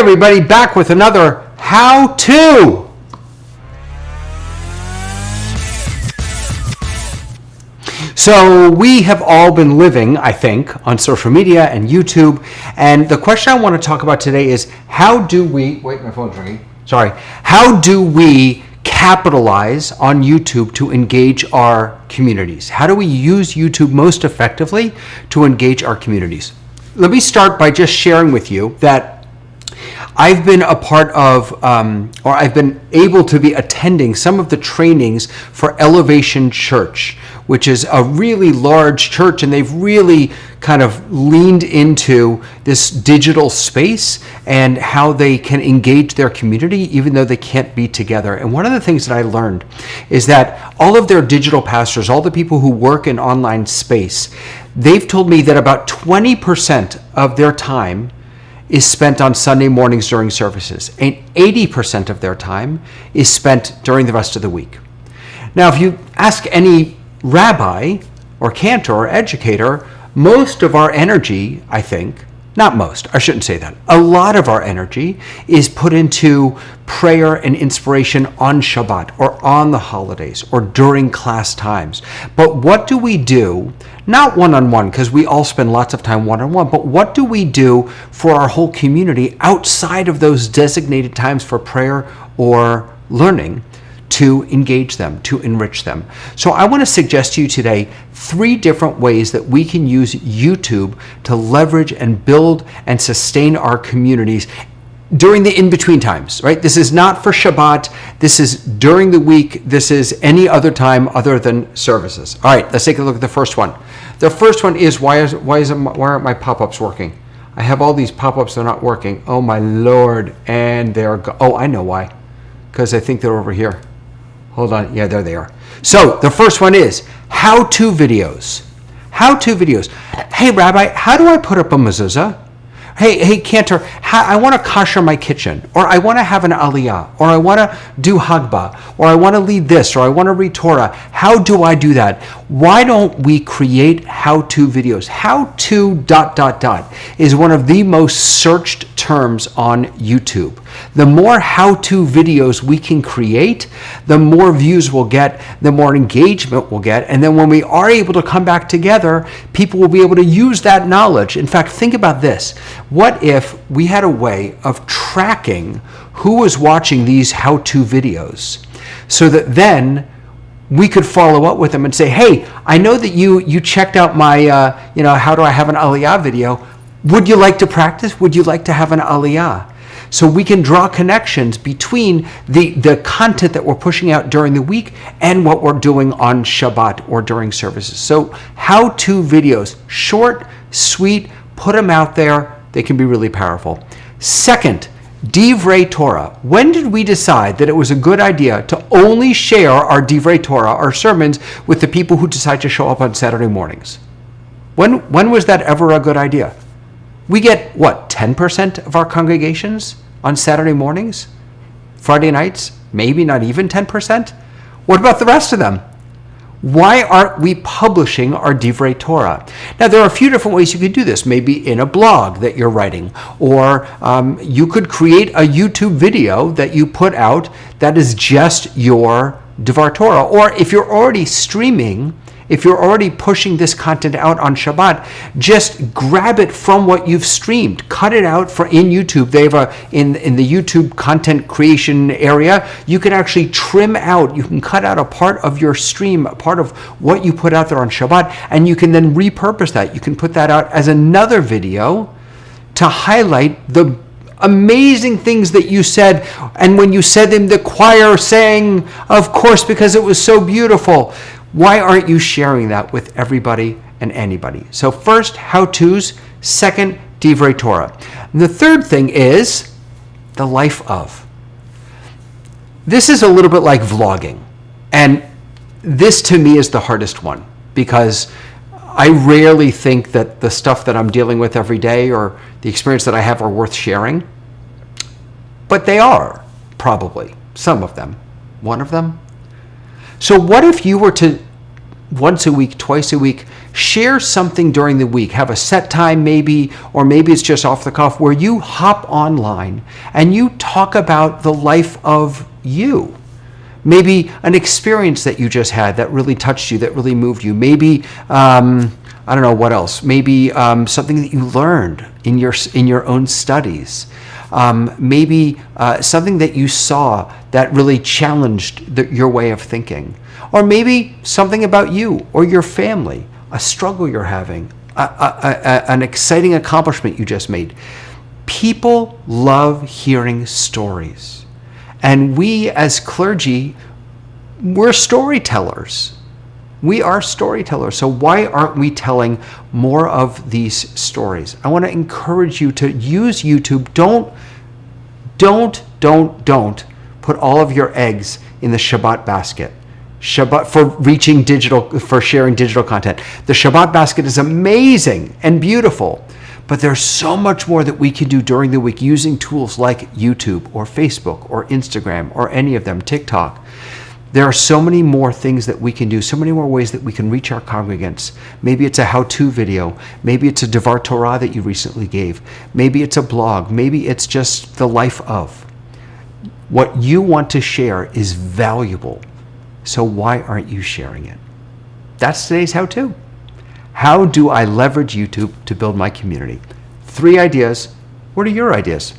Everybody, back with another how-to. So we have all been living, I think, on social media and YouTube, and the question I want to talk about today is how do we, wait, my phone's ringing, sorry, how do we capitalize on YouTube to engage our communities? How do we use YouTube most effectively to engage our communities? Let me start by just sharing with you that I've been a part of, or I've been able to be attending some of the trainings for Elevation Church, which is a really large church, and they've really kind of leaned into this digital space and how they can engage their community even though they can't be together. And one of the things that I learned is that all of their digital pastors, all the people who work in online space, they've told me that about 20% of their time is spent on Sunday mornings during services, and 80% of their time is spent during the rest of the week. Now, if you ask any rabbi or cantor or educator, most of our energy, I think, not most, I shouldn't say that, a lot of our energy is put into prayer and inspiration on Shabbat or on the holidays or during class times. But what do we do, not one-on-one, because we all spend lots of time one-on-one, but what do we do for our whole community outside of those designated times for prayer or learning to engage them, to enrich them? So I want to suggest to you today 3 different ways that we can use YouTube to leverage and build and sustain our communities during the in-between times, right? This is not for Shabbat. This is during the week. This is any other time other than services. All right, let's take a look at the first one. The first one is why aren't my pop-ups working? I have all these pop-ups that are not working. Oh my Lord, and oh, I know why. Because I think they're over here. Hold on, yeah, there they are. So the first one is how-to videos. How-to videos. Hey, Rabbi, how do I put up a mezuzah? Hey, Cantor, I want to kasher my kitchen, or I want to have an aliyah, or I want to do Hagbah, or I want to lead this, or I want to read Torah. How do I do that? Why don't we create how-to videos? How-to ... is one of the most searched terms on YouTube. The more how-to videos we can create, the more views we'll get, the more engagement we'll get, and then when we are able to come back together, people will be able to use that knowledge. In fact, think about this. What if we had a way of tracking who was watching these how-to videos so that then we could follow up with them and say, hey, I know that you checked out my, how do I have an aliyah video. Would you like to practice? Would you like to have an aliyah? So we can draw connections between the content that we're pushing out during the week and what we're doing on Shabbat or during services. So how-to videos, short, sweet, put them out there. They can be really powerful. Second, Divrei Torah. When did we decide that it was a good idea to only share our Divrei Torah, our sermons, with the people who decide to show up on Saturday mornings? When was that ever a good idea? We get, 10% of our congregations on Saturday mornings? Friday nights? Maybe not even 10%? What about the rest of them? Why aren't we publishing our Divrei Torah? Now, there are a few different ways you could do this. Maybe in a blog that you're writing, or you could create a YouTube video that you put out that is just your Divrei Torah. Or if you're already streaming, if you're already pushing this content out on Shabbat, just grab it from what you've streamed. Cut it out in YouTube. They have in the YouTube content creation area, you can actually trim out, you can cut out a part of your stream, a part of what you put out there on Shabbat, and you can then repurpose that. You can put that out as another video to highlight the amazing things that you said, and when you said them, the choir sang, of course, because it was so beautiful. Why aren't you sharing that with everybody and anybody? So first, how-tos. Second, Divrei Torah. And the third thing is the life of. This is a little bit like vlogging. And this to me is the hardest one because I rarely think that the stuff that I'm dealing with every day or the experience that I have are worth sharing. But they are, probably. Some of them. One of them. So what if you were to once a week, twice a week, share something during the week. Have a set time maybe, or maybe it's just off the cuff, where you hop online and you talk about the life of you. Maybe an experience that you just had that really touched you, that really moved you. Maybe, I don't know what else. Maybe something that you learned in your own studies. Maybe something that you saw that really challenged your way of thinking. Or maybe something about you or your family, a struggle you're having, an exciting accomplishment you just made. People love hearing stories. And we as clergy, we're storytellers. We are storytellers. So why aren't we telling more of these stories? I want to encourage you to use YouTube. Don't put all of your eggs in the Shabbat basket. Shabbat for sharing digital content. The Shabbat basket is amazing and beautiful, but there's so much more that we can do during the week using tools like YouTube or Facebook or Instagram or any of them, TikTok. There are so many more things that we can do, so many more ways that we can reach our congregants. Maybe it's a how-to video. Maybe it's a Divrei Torah that you recently gave. Maybe it's a blog. Maybe it's just the life of. What you want to share is valuable. So why aren't you sharing it? That's today's how-to. How do I leverage YouTube to build my community? 3 ideas. What are your ideas?